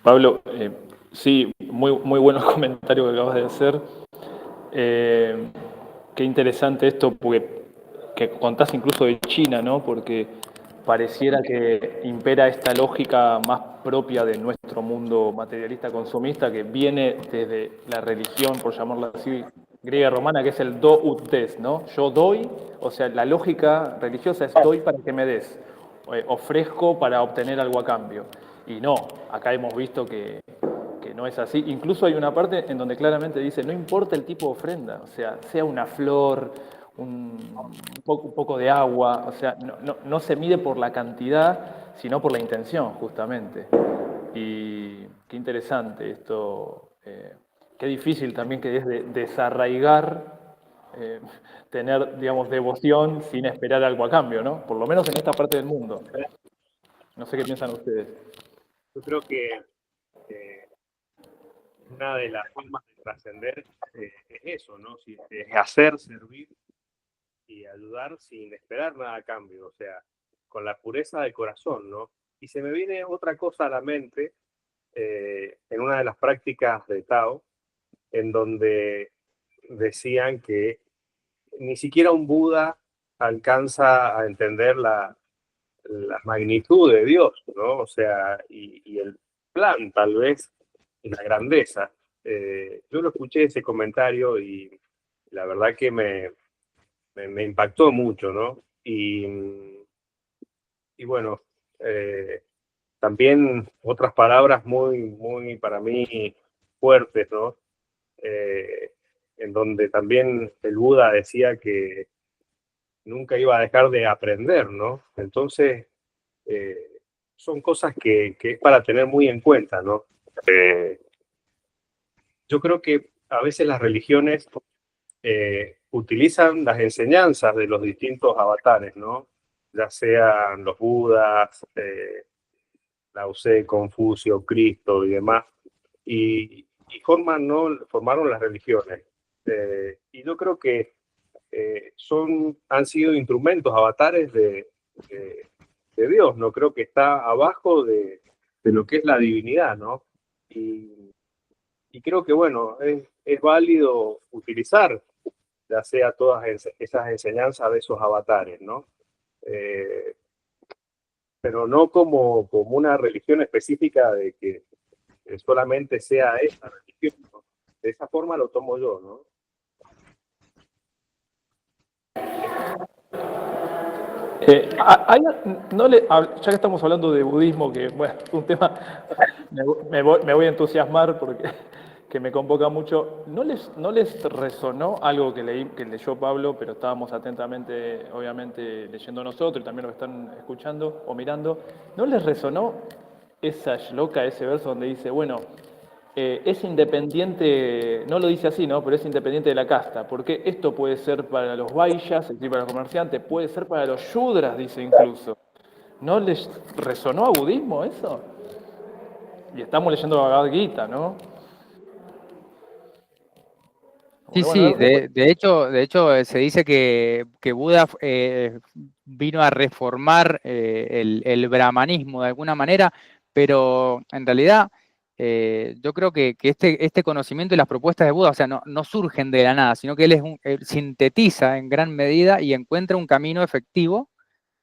Pablo, sí, muy buenos comentarios que acabas de hacer. Qué interesante esto, porque que contás incluso de China, ¿no? Porque pareciera que impera esta lógica más propia de nuestro mundo materialista consumista, que viene desde la religión, por llamarla así, griega romana, que es el do ut des, ¿no? Yo doy, o sea, la lógica religiosa es doy para que me des, ofrezco para obtener algo a cambio. Y no, acá hemos visto que no es así. Incluso hay una parte en donde claramente dice, no importa el tipo de ofrenda, o sea una flor, un poco de agua, o sea, no se mide por la cantidad, sino por la intención, justamente. Y qué interesante esto, qué difícil también que es desarraigar, tener, digamos, devoción sin esperar algo a cambio, ¿no? Por lo menos en esta parte del mundo. No sé qué piensan ustedes. Yo creo que una de las formas de trascender es eso, ¿no? Es hacer, servir y ayudar sin esperar nada a cambio, o sea, con la pureza del corazón, ¿no? Y se me viene otra cosa a la mente en una de las prácticas de Tao, en donde decían que ni siquiera un Buda alcanza a entender la magnitud de Dios, ¿no? O sea, y el plan, tal vez, y la grandeza. Yo lo escuché ese comentario y la verdad que me impactó mucho, ¿no? Y bueno, también otras palabras muy para mí fuertes, ¿no? En donde también el Buda decía que nunca iba a dejar de aprender, ¿no? Entonces, son cosas que es para tener muy en cuenta, ¿no? Yo creo que a veces las religiones utilizan las enseñanzas de los distintos avatares, ¿no? Ya sean los Budas, Lao Tse, Confucio, Cristo y demás, y formaron las religiones. Y yo creo que han sido instrumentos, avatares de Dios, no creo que está abajo de lo que es la divinidad, ¿no? Y creo que, bueno, es válido utilizar ya sea todas esas enseñanzas de esos avatares, ¿no? Pero no como una religión específica de que solamente sea esa religión, ¿no? De esa forma lo tomo yo, ¿no? Ya que estamos hablando de budismo, que bueno, un tema, me voy a entusiasmar porque que me convoca mucho, ¿no les resonó algo que leyó Pablo, pero estábamos atentamente, obviamente, leyendo nosotros y también lo que están escuchando o mirando? ¿No les resonó esa shloka, ese verso donde dice, bueno, es independiente, no lo dice así, ¿no? Pero es independiente de la casta, porque esto puede ser para los vaishyas, es decir, para los comerciantes, puede ser para los shudras, dice incluso. ¿No les resonó a budismo eso? Y estamos leyendo Bhagavad Gita, ¿no? Sí, sí, de hecho se dice que Buda vino a reformar el brahmanismo de alguna manera, pero en realidad yo creo que este conocimiento y las propuestas de Buda, o sea, no surgen de la nada, sino que él sintetiza en gran medida y encuentra un camino efectivo.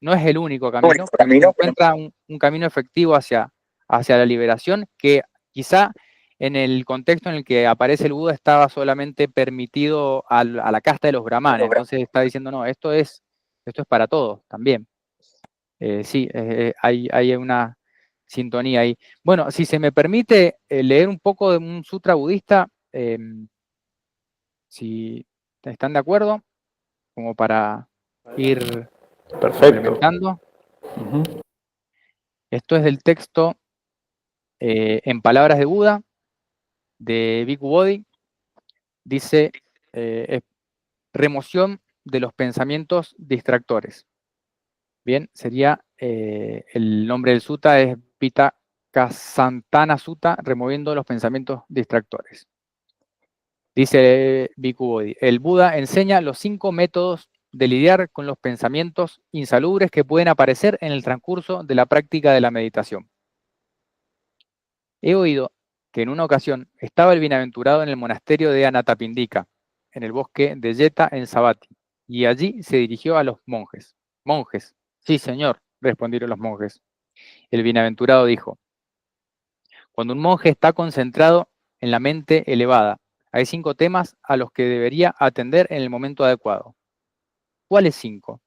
No es el único camino, pero encuentra un camino efectivo hacia la liberación que quizá en el contexto en el que aparece el Buda estaba solamente permitido a la casta de los brahmanes. Entonces está diciendo, no, esto es para todos también. Sí, hay una sintonía ahí. Bueno, si se me permite leer un poco de un sutra budista, si están de acuerdo, como para ir complementando. Esto es del texto En palabras de Buda, de Bhikkhu Bodhi. Dice, remoción de los pensamientos distractores. Bien, sería, el nombre del sutta es Vitakasantana Sutta, removiendo los pensamientos distractores. Dice Bhikkhu Bodhi, el Buda enseña los 5 métodos de lidiar con los pensamientos insalubres que pueden aparecer en el transcurso de la práctica de la meditación. He oído que en una ocasión estaba el bienaventurado en el monasterio de Anathapindika, en el bosque de Yeta en Savatthi, y allí se dirigió a los monjes. Monjes, sí señor, respondieron los monjes. El bienaventurado dijo, cuando un monje está concentrado en la mente elevada, hay 5 temas a los que debería atender en el momento adecuado. ¿Cuáles 5?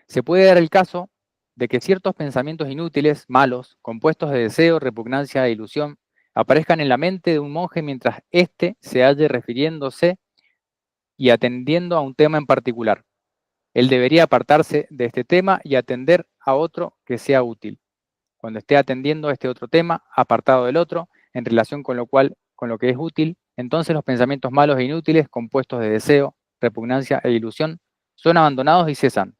Se puede dar el caso de que ciertos pensamientos inútiles, malos, compuestos de deseo, repugnancia e ilusión, aparezcan en la mente de un monje mientras éste se halle refiriéndose y atendiendo a un tema en particular. Él debería apartarse de este tema y atender a otro que sea útil. Cuando esté atendiendo a este otro tema, apartado del otro, en relación con lo que es útil, entonces los pensamientos malos e inútiles, compuestos de deseo, repugnancia e ilusión, son abandonados y cesan.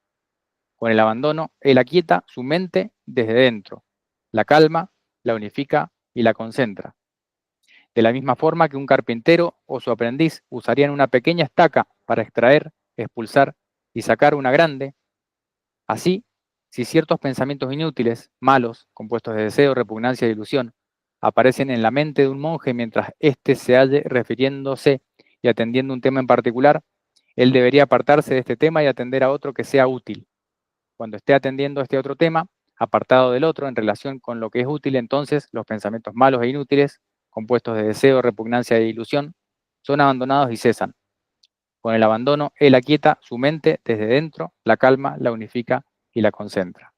Con el abandono, él aquieta su mente desde dentro, la calma, la unifica y la concentra. De la misma forma que un carpintero o su aprendiz usarían una pequeña estaca para extraer, expulsar y sacar una grande, así, si ciertos pensamientos inútiles, malos, compuestos de deseo, repugnancia e ilusión, aparecen en la mente de un monje mientras éste se halle refiriéndose y atendiendo un tema en particular, él debería apartarse de este tema y atender a otro que sea útil. Cuando esté atendiendo a este otro tema, apartado del otro en relación con lo que es útil, entonces los pensamientos malos e inútiles, compuestos de deseo, repugnancia e ilusión, son abandonados y cesan. Con el abandono, él aquieta su mente desde dentro, la calma, la unifica y la concentra.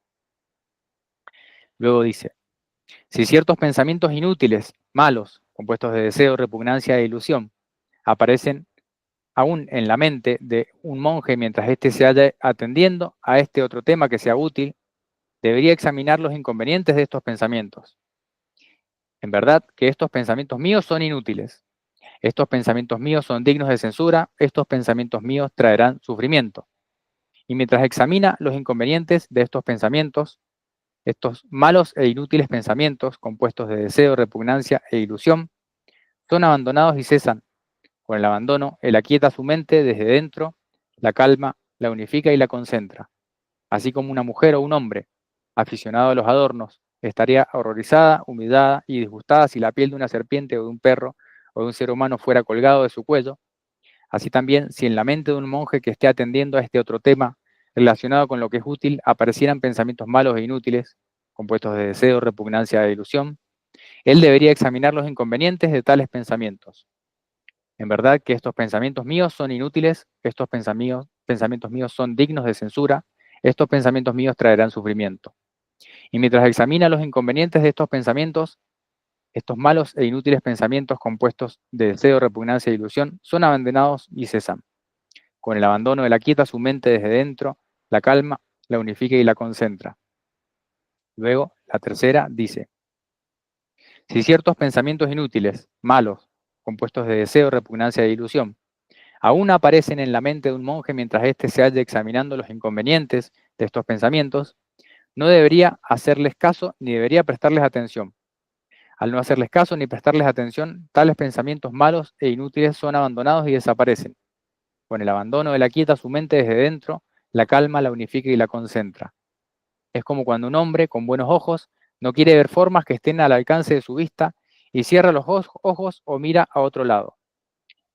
Luego dice, si ciertos pensamientos inútiles, malos, compuestos de deseo, repugnancia e ilusión, aparecen aún en la mente de un monje mientras éste se haya atendiendo a este otro tema que sea útil, debería examinar los inconvenientes de estos pensamientos. En verdad que estos pensamientos míos son inútiles. Estos pensamientos míos son dignos de censura. Estos pensamientos míos traerán sufrimiento. Y mientras examina los inconvenientes de estos pensamientos, estos malos e inútiles pensamientos compuestos de deseo, repugnancia e ilusión, son abandonados y cesan. Con el abandono, él aquieta su mente desde dentro, la calma, la unifica y la concentra. Así como una mujer o un hombre, aficionado a los adornos, estaría horrorizada, humillada y disgustada si la piel de una serpiente o de un perro o de un ser humano fuera colgado de su cuello. Así también, si en la mente de un monje que esté atendiendo a este otro tema, relacionado con lo que es útil, aparecieran pensamientos malos e inútiles, compuestos de deseo, repugnancia e ilusión, él debería examinar los inconvenientes de tales pensamientos. En verdad que estos pensamientos míos son inútiles, estos pensamientos míos son dignos de censura, estos pensamientos míos traerán sufrimiento. Y mientras examina los inconvenientes de estos pensamientos, estos malos e inútiles pensamientos compuestos de deseo, repugnancia e ilusión son abandonados y cesan. Con el abandono él aquieta su mente desde dentro, la calma, la unifica y la concentra. Luego, la tercera dice, si ciertos pensamientos inútiles, malos, compuestos de deseo, repugnancia e ilusión, aún aparecen en la mente de un monje mientras éste se halla examinando los inconvenientes de estos pensamientos, no debería hacerles caso ni debería prestarles atención. Al no hacerles caso ni prestarles atención, tales pensamientos malos e inútiles son abandonados y desaparecen. Con el abandono, él aquieta su mente desde dentro, la calma, la unifica y la concentra. Es como cuando un hombre con buenos ojos no quiere ver formas que estén al alcance de su vista y cierra los ojos o mira a otro lado.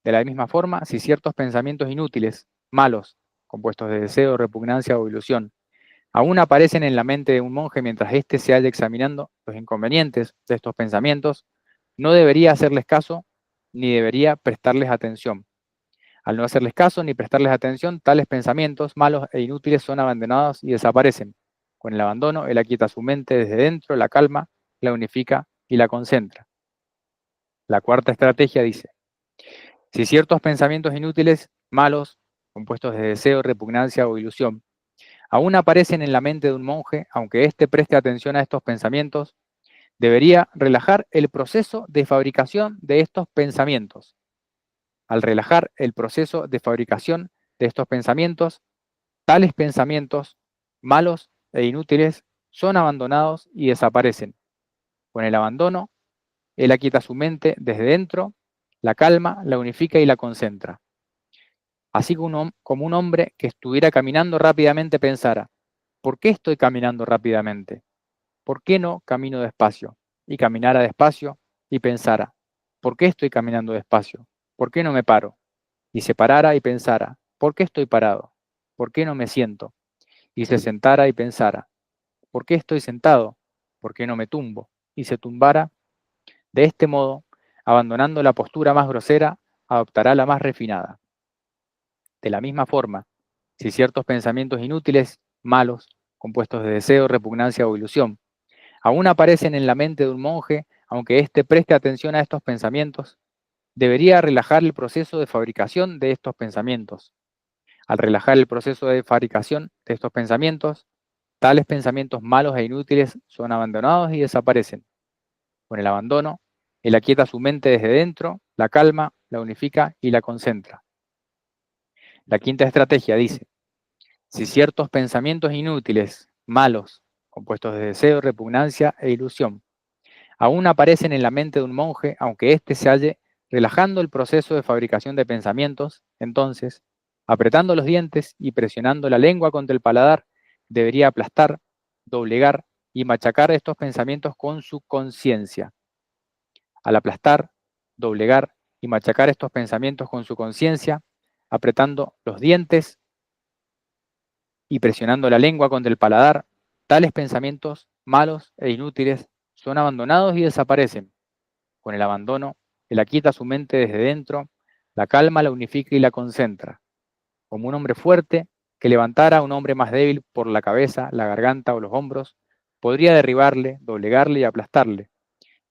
De la misma forma, si ciertos pensamientos inútiles, malos, compuestos de deseo, repugnancia o ilusión, aún aparecen en la mente de un monje mientras éste se halla examinando los inconvenientes de estos pensamientos, No debería hacerles caso ni debería prestarles atención. Al no hacerles caso ni prestarles atención, tales pensamientos malos e inútiles son abandonados y desaparecen. Con el abandono, él aquieta su mente desde dentro, la calma, la unifica y la concentra. La cuarta estrategia dice: si ciertos pensamientos inútiles, malos, compuestos de deseo, repugnancia o ilusión, aún aparecen en la mente de un monje, aunque éste preste atención a estos pensamientos, debería relajar el proceso de fabricación de estos pensamientos. Al relajar el proceso de fabricación de estos pensamientos, tales pensamientos malos e inútiles son abandonados y desaparecen. Con el abandono, él aquieta su mente desde dentro, la calma, la unifica y la concentra. Así como un hombre que estuviera caminando rápidamente pensara: ¿por qué estoy caminando rápidamente? ¿Por qué no camino despacio? Y caminara despacio y pensara: ¿por qué estoy caminando despacio? ¿Por qué no me paro? Y se parara y pensara: ¿por qué estoy parado? ¿Por qué no me siento? Y se sentara y pensara: ¿por qué estoy sentado? ¿Por qué no me tumbo? Y se tumbara. De este modo, abandonando la postura más grosera, adoptará la más refinada. De la misma forma, si ciertos pensamientos inútiles, malos, compuestos de deseo, repugnancia o ilusión, aún aparecen en la mente de un monje, aunque éste preste atención a estos pensamientos, debería relajar el proceso de fabricación de estos pensamientos. Al relajar el proceso de fabricación de estos pensamientos, tales pensamientos malos e inútiles son abandonados y desaparecen. Con el abandono, él aquieta su mente desde dentro, la calma, la unifica y la concentra. La quinta estrategia dice: si ciertos pensamientos inútiles, malos, compuestos de deseo, repugnancia e ilusión, aún aparecen en la mente de un monje, aunque éste se halle relajando el proceso de fabricación de pensamientos, entonces, apretando los dientes y presionando la lengua contra el paladar, debería aplastar, doblegar y machacar estos pensamientos con su conciencia. Al aplastar, doblegar y machacar estos pensamientos con su conciencia, apretando los dientes y presionando la lengua contra el paladar, tales pensamientos malos e inútiles son abandonados y desaparecen. Con el abandono, él aquieta su mente desde dentro, la calma, la unifica y la concentra. Como un hombre fuerte que levantara a un hombre más débil por la cabeza, la garganta o los hombros, podría derribarle, doblegarle y aplastarle.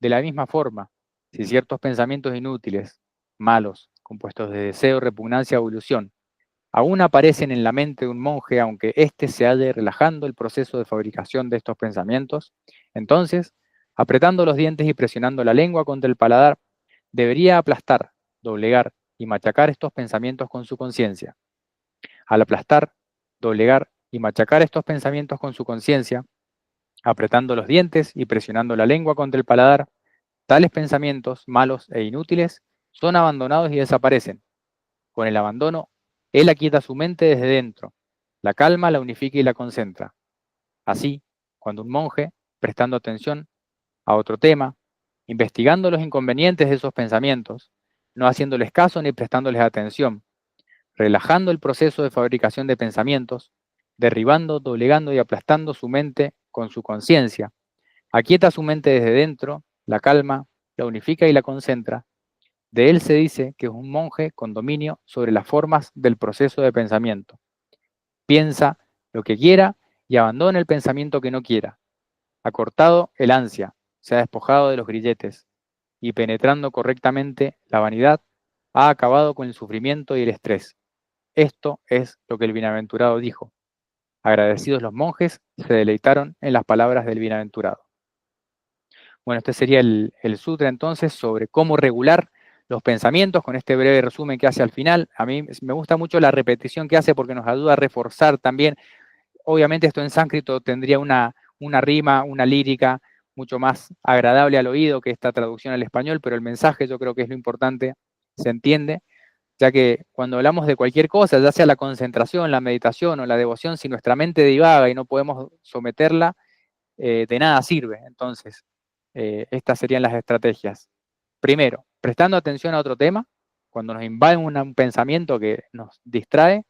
De la misma forma, si ciertos pensamientos inútiles, malos, compuestos de deseo, repugnancia o ilusión, aún aparecen en la mente de un monje, aunque éste se halle relajando el proceso de fabricación de estos pensamientos, entonces, apretando los dientes y presionando la lengua contra el paladar, debería aplastar, doblegar y machacar estos pensamientos con su conciencia. Al aplastar, doblegar y machacar estos pensamientos con su conciencia, apretando los dientes y presionando la lengua contra el paladar, tales pensamientos malos e inútiles son abandonados y desaparecen. Con el abandono, él aquieta su mente desde dentro, la calma, la unifica y la concentra. Así, cuando un monje, prestando atención a otro tema, investigando los inconvenientes de esos pensamientos, no haciéndoles caso ni prestándoles atención, relajando el proceso de fabricación de pensamientos, derribando, doblegando y aplastando su mente con su conciencia, aquieta su mente desde dentro, la calma, la unifica y la concentra. De él se dice que es un monje con dominio sobre las formas del proceso de pensamiento. Piensa lo que quiera y abandona el pensamiento que no quiera. Ha cortado el ansia, se ha despojado de los grilletes y penetrando correctamente la vanidad, ha acabado con el sufrimiento y el estrés. Esto es lo que el bienaventurado dijo. Agradecidos los monjes, se deleitaron en las palabras del bienaventurado. Bueno, este sería el sutra entonces sobre cómo regular los pensamientos, con este breve resumen que hace al final. A mí me gusta mucho la repetición que hace porque nos ayuda a reforzar también. Obviamente esto en sánscrito tendría una rima, una lírica mucho más agradable al oído que esta traducción al español, pero el mensaje yo creo que es lo importante, se entiende, ya que cuando hablamos de cualquier cosa, ya sea la concentración, la meditación o la devoción, si nuestra mente divaga y no podemos someterla, de nada sirve. Entonces, estas serían las estrategias. Primero, prestando atención a otro tema, cuando nos invade un pensamiento que nos distrae,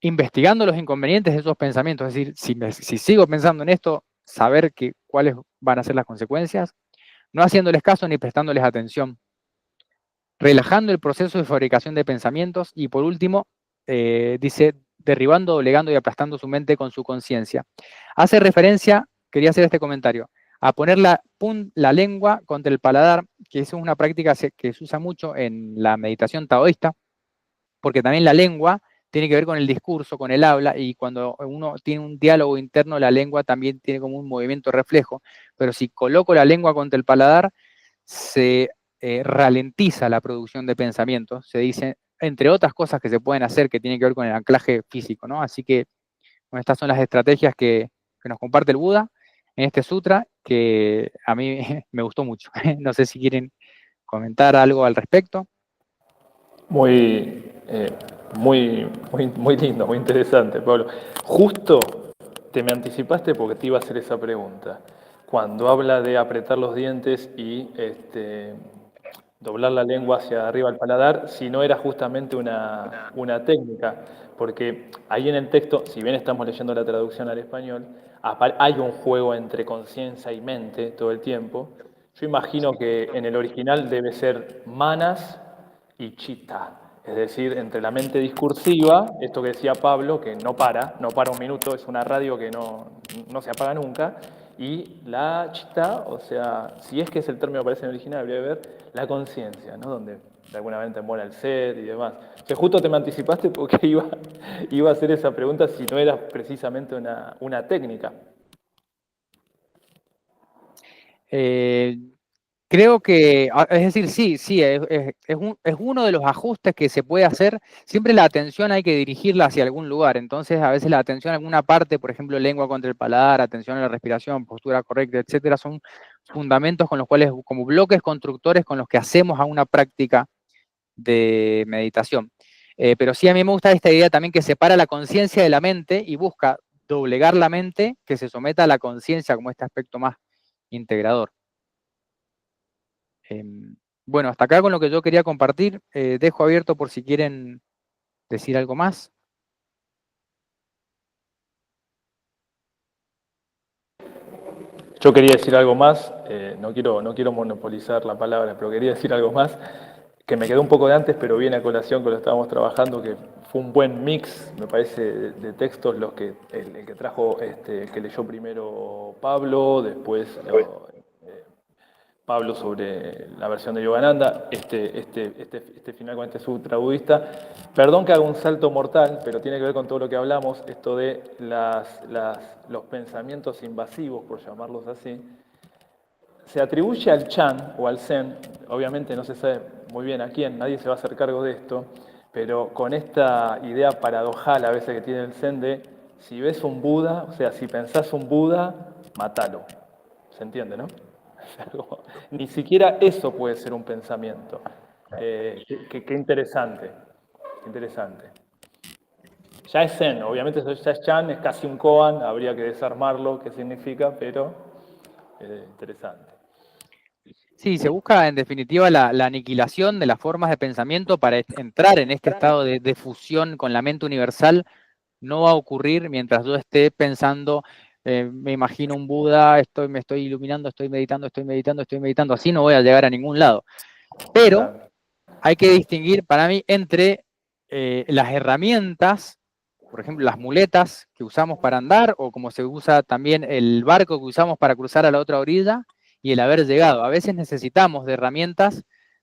investigando los inconvenientes de esos pensamientos, es decir, si sigo pensando en esto, saber cuáles van a ser las consecuencias, no haciéndoles caso ni prestándoles atención, relajando el proceso de fabricación de pensamientos y por último, dice, derribando, doblegando y aplastando su mente con su conciencia. Hace referencia, quería hacer este comentario, a poner la lengua contra el paladar, que es una práctica que se usa mucho en la meditación taoísta, porque también la lengua tiene que ver con el discurso, con el habla, y cuando uno tiene un diálogo interno, la lengua también tiene como un movimiento reflejo, pero si coloco la lengua contra el paladar, se ralentiza la producción de pensamientos, se dice, entre otras cosas que se pueden hacer que tienen que ver con el anclaje físico, ¿no? Así que bueno, estas son las estrategias que nos comparte el Buda en este sutra, que a mí me gustó mucho. No sé si quieren comentar algo al respecto. Muy lindo, muy interesante, Pablo. Justo te me anticipaste porque te iba a hacer esa pregunta. Cuando habla de apretar los dientes y doblar la lengua hacia arriba al paladar, si no era justamente una técnica, porque ahí en el texto, si bien estamos leyendo la traducción al español, hay un juego entre conciencia y mente todo el tiempo. Yo imagino que en el original debe ser manas y chitta, es decir, entre la mente discursiva, esto que decía Pablo, que no para un minuto, es una radio que no se apaga nunca, y la chitta, o sea, si es que es el término que aparece en el original, debería ver la conciencia, ¿no? Donde de alguna manera mora el ser y demás. O sea, justo te me anticipaste porque iba a hacer esa pregunta si no era precisamente una técnica. Creo que, es decir, sí, es uno de los ajustes que se puede hacer. Siempre la atención hay que dirigirla hacia algún lugar. Entonces, a veces la atención a alguna parte, por ejemplo, lengua contra el paladar, atención a la respiración, postura correcta, etcétera, son fundamentos con los cuales, como bloques constructores con los que hacemos a una práctica de meditación. Pero sí, a mí me gusta esta idea también que separa la conciencia de la mente y busca doblegar la mente que se someta a la conciencia como este aspecto más integrador. Bueno, hasta acá con lo que yo quería compartir. Dejo abierto por si quieren decir algo más. Yo quería decir algo más, no quiero monopolizar la palabra, pero quería decir algo más, que me quedó un poco de antes, pero viene a colación con lo que estábamos trabajando, que fue un buen mix, me parece, de textos, el que trajo, el que leyó primero Pablo, después Pablo sobre la versión de Yogananda, este final con este sutra budista. Perdón que haga un salto mortal, pero tiene que ver con todo lo que hablamos, esto de los pensamientos invasivos, por llamarlos así. Se atribuye al Chan o al Zen, obviamente no se sabe muy bien a quién, nadie se va a hacer cargo de esto, pero con esta idea paradojal a veces que tiene el Zen de si ves un Buda, o sea, si pensás un Buda, matalo. ¿Se entiende, no? Ni siquiera eso puede ser un pensamiento. Qué interesante, interesante. Ya es Zen, obviamente ya es Chan, es casi un koan, habría que desarmarlo, qué significa, pero interesante. Sí, se busca en definitiva la aniquilación de las formas de pensamiento para entrar en este estado de fusión con la mente universal. No va a ocurrir mientras yo esté pensando, me imagino un Buda, me estoy iluminando, estoy meditando, así no voy a llegar a ningún lado. Pero hay que distinguir para mí entre las herramientas, por ejemplo, las muletas que usamos para andar, o como se usa también el barco que usamos para cruzar a la otra orilla, y el haber llegado. A veces necesitamos de herramientas,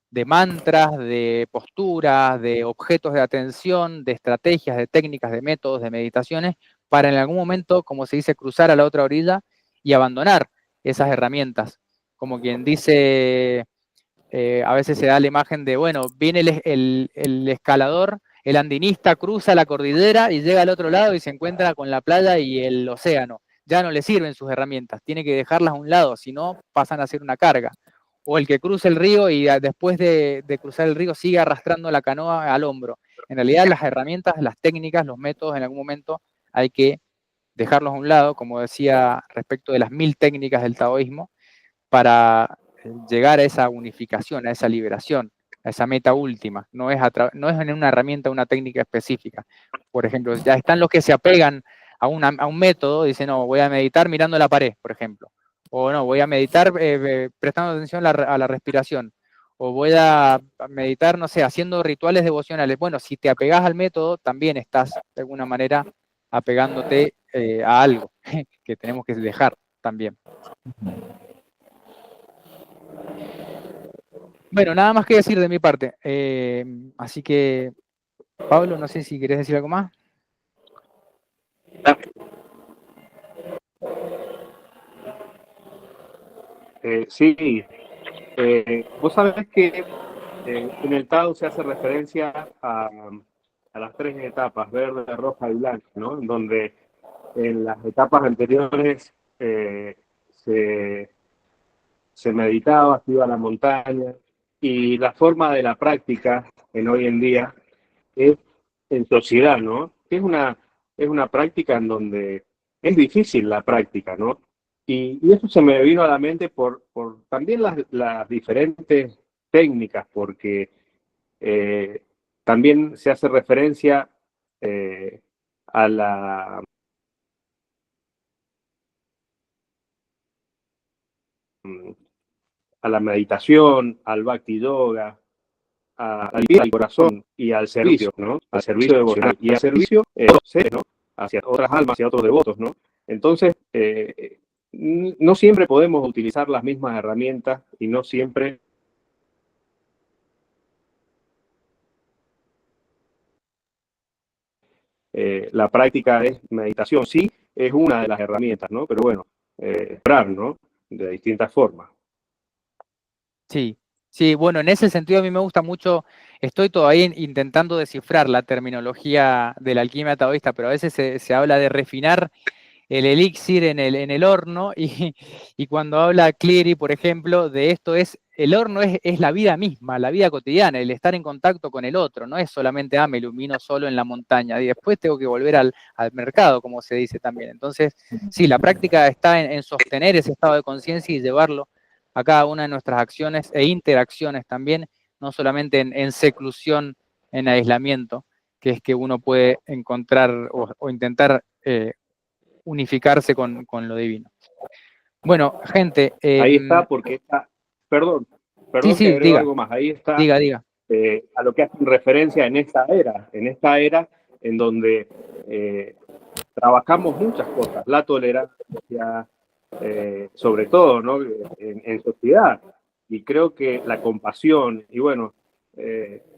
de mantras, de posturas, de objetos de atención, de estrategias, de técnicas, de métodos, de meditaciones, para en algún momento, como se dice, cruzar a la otra orilla y abandonar esas herramientas. Como quien dice, a veces se da la imagen de, bueno, viene el escalador, el andinista cruza la cordillera y llega al otro lado y se encuentra con la playa y el océano. Ya no le sirven sus herramientas, tiene que dejarlas a un lado, si no pasan a ser una carga. O el que cruza el río y después de cruzar el río sigue arrastrando la canoa al hombro. En realidad las herramientas, las técnicas, los métodos en algún momento hay que dejarlos a un lado, como decía respecto de las 1000 técnicas del taoísmo, para llegar a esa unificación, a esa liberación, a esa meta última. No es en una herramienta, una técnica específica. Por ejemplo, ya están los que se apegan a un método, dicen, no, voy a meditar mirando la pared, por ejemplo. o no, voy a meditar prestando atención a la respiración, o voy a meditar, no sé, haciendo rituales devocionales. Bueno, si te apegás al método, también estás de alguna manera apegándote a algo que tenemos que dejar también. Bueno, nada más que decir de mi parte. Así que, Pablo, no sé si querés decir algo más. Sí, vos sabés que en el Tao se hace referencia a las tres etapas, verde, roja y blanca, ¿no? En donde en las etapas anteriores se meditaba, se iba a la montaña, y la forma de la práctica en hoy en día es en sociedad, ¿no? Es una práctica en donde es difícil la práctica, ¿no? Y eso se me vino a la mente por también las diferentes técnicas, porque eh, también se hace referencia eh, a a la meditación, al Bhakti Yoga, al vida, al corazón y al servicio, ¿no? Al servicio devocional y al servicio, ¿no? Hacia otras almas, hacia otros devotos, ¿no? Entonces, no siempre podemos utilizar las mismas herramientas y no siempre la práctica es meditación. Sí, es una de las herramientas, ¿no? Pero bueno, ¿no? De distintas formas. Sí, sí, bueno, en ese sentido a mí me gusta mucho, estoy todavía intentando descifrar la terminología de la alquimia taoísta, pero a veces se habla de refinar el elixir en el horno y cuando habla Cleary, por ejemplo, de esto el horno es la vida misma, la vida cotidiana, el estar en contacto con el otro, no es solamente, me ilumino solo en la montaña y después tengo que volver al mercado, como se dice también. Entonces, sí, la práctica está en sostener ese estado de conciencia y llevarlo a cada una de nuestras acciones e interacciones también, no solamente en seclusión, en aislamiento, que es que uno puede encontrar o intentar unificarse con lo divino. Bueno, gente. Ahí está, porque está, Sí, perdón que sí, agrego diga, algo más, ahí está diga. a lo que hacen referencia en esta era en donde trabajamos muchas cosas, la tolerancia, sobre todo, ¿no? En sociedad. Y creo que la compasión, y bueno,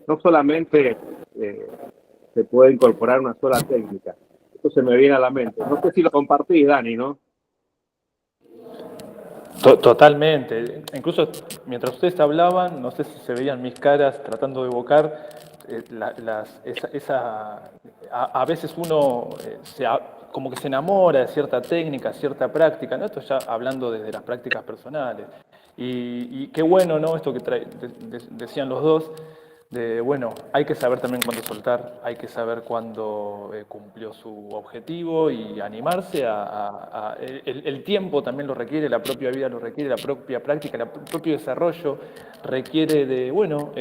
no solamente se puede incorporar una sola técnica. Esto se me viene a la mente. No sé si lo compartís, Dani, ¿no? Totalmente. Incluso mientras ustedes hablaban, no sé si se veían mis caras tratando de evocar a veces uno como que se enamora de cierta técnica, cierta práctica, ¿no? Esto ya hablando desde las prácticas personales. Y qué bueno, ¿no? Esto que decían los dos, de, bueno, hay que saber también cuándo soltar, hay que saber cuándo cumplió su objetivo y animarse el tiempo también lo requiere, la propia vida lo requiere, la propia práctica, el propio desarrollo requiere de, bueno,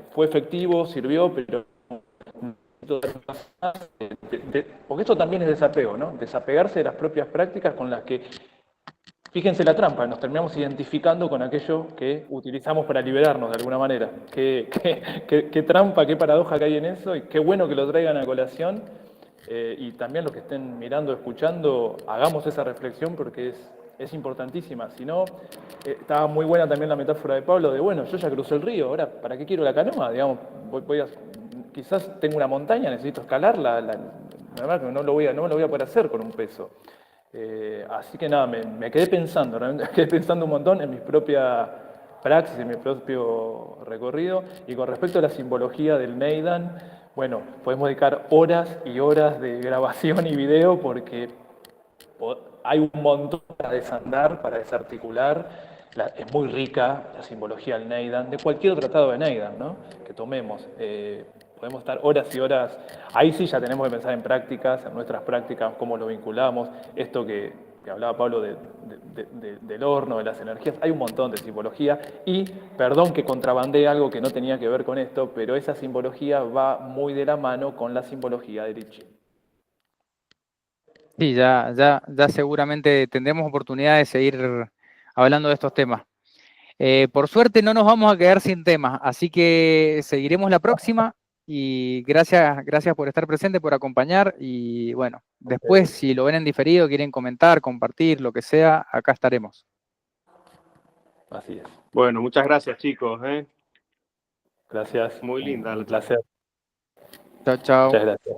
fue efectivo, sirvió, pero porque esto también es desapego, ¿no? Desapegarse de las propias prácticas con las que, fíjense la trampa, nos terminamos identificando con aquello que utilizamos para liberarnos de alguna manera. Qué trampa, qué paradoja que hay en eso, y qué bueno que lo traigan a colación. Y también los que estén mirando, escuchando, hagamos esa reflexión porque es importantísima. Si no, estaba muy buena también la metáfora de Pablo de, bueno, yo ya crucé el río, ahora, ¿para qué quiero la canoa? Digamos, quizás tengo una montaña, necesito escalarla, la verdad que no lo voy a poder hacer con un peso. Así que nada, me quedé pensando, realmente quedé pensando un montón en mi propia praxis, en mi propio recorrido. Y con respecto a la simbología del Neidan, bueno, podemos dedicar horas y horas de grabación y video porque hay un montón para desandar, para desarticular. Es muy rica la simbología del Neidan, de cualquier tratado de Neidan, ¿no? Que tomemos. Podemos estar horas y horas. Ahí sí ya tenemos que pensar en prácticas, en nuestras prácticas, cómo lo vinculamos. Esto que hablaba Pablo del horno, de las energías. Hay un montón de simbología. Y, perdón que contrabandee algo que no tenía que ver con esto, pero esa simbología va muy de la mano con la simbología del I Ching. Sí, ya seguramente tendremos oportunidad de seguir hablando de estos temas. Por suerte no nos vamos a quedar sin temas, así que seguiremos la próxima y gracias por estar presente, por acompañar y bueno, después si lo ven en diferido, quieren comentar, compartir, lo que sea, acá estaremos. Así es. Bueno, muchas gracias, chicos. Gracias. Muy linda. Un placer. Chao, chao. Muchas gracias.